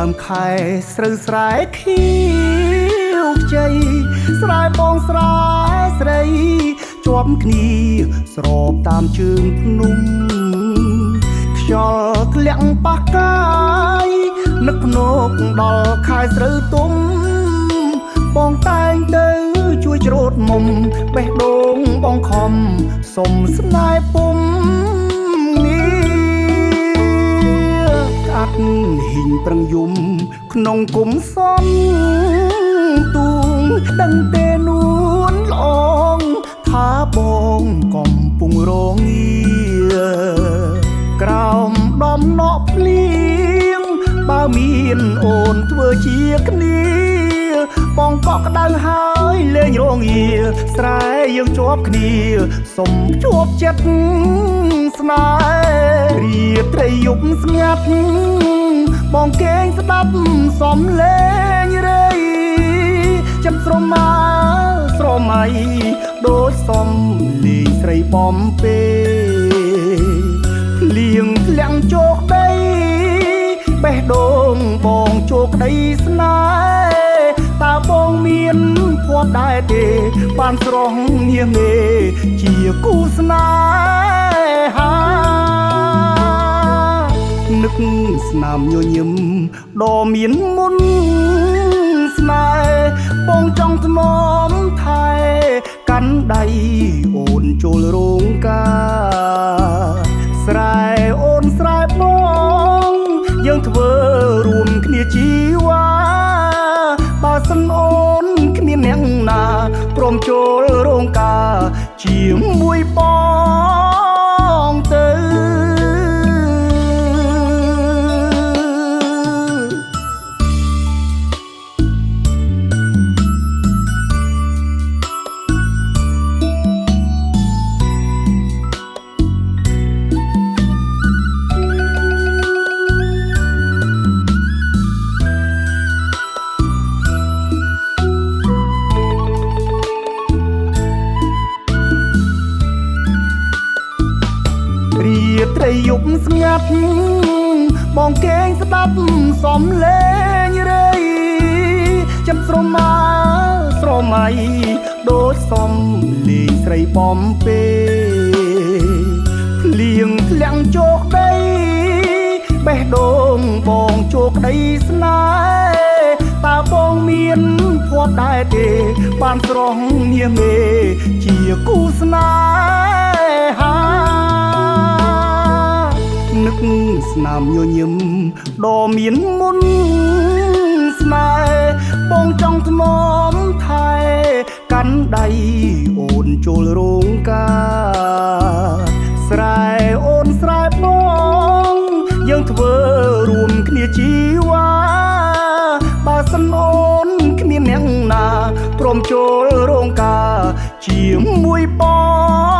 ដើមខែស្រូវស្រែខៀវខ្ចីស្រែបងស្រែស្រីជាប់គ្នាស្របតាមជើងភ្នំខ្យល់ធ្លាក់ប៉ះកាយនឹកភ្នកដល់ខែស្រូវទុំបងតែងទៅជួយច្រូតមុំបេះដូងបងខំសុំស្នេហ៍ពុំកាត់ហ៊ីងប្រឹងយំក្នុងគុំសំទូងដឹងទេនួនល្អងថាបងកំពុងរងងារក្រោមដំណក់ភ្លៀងបើមានអូនធ្វើជាគ្នាបងក៏ក្តៅហើយលេងរងងារស្រែយើងជាប់គ្នាសុំជួបចិត្តស្នេហ៍រាត្រីយប់ស្ងាត់បងគេងស្ដាប់សំឡេងរៃចិត្តស្រមើស្រមៃដូចសំលេងស្រីបំពេភ្លៀងធ្លាក់ជោគដីបេះដូងបងជោគដីស្នេហ៍តើបងមានភ័ព្វដែរទេបានស្រស់នាងទេជាគូស្នេហានឹកស្នាមញញឹមដ៏មានមុនស្នេហ៍បងចង់ថ្នមថែកាន់ដៃអូនចូលរោងការស្រែអូនស្រែបងយើងធ្វើរួមគ្នាជីវ៉ាបើសិនអូនគ្មានអ្នកណាព្រមចូលរោងការជាមួយបងទៅរាត្រីយប់ស្ងាត់បងគេងស្ដាប់សំឡេងរៃចិត្តស្រមើស្រមៃដូចសំលេងស្រីបំពេភ្លៀងធ្លាក់ជោគដីបេះដូងបងជោគដីស្នេហ៍តើបងមានភ័ព្វដែរទេបានស្រស់នាងទេជាគូស្នេហានឹកស្នាមញញឹមដ៏មានមុនស្នេហ៍បងចង់ថ្នមថែកាន់ដៃអូនចូលរោងការស្រែអូនស្រែបងយើងធ្វើរួមគ្នាជីវ៉ាបើសិនអូនគ្មានអ្នកណាព្រមចូលរោងការជាមួយបង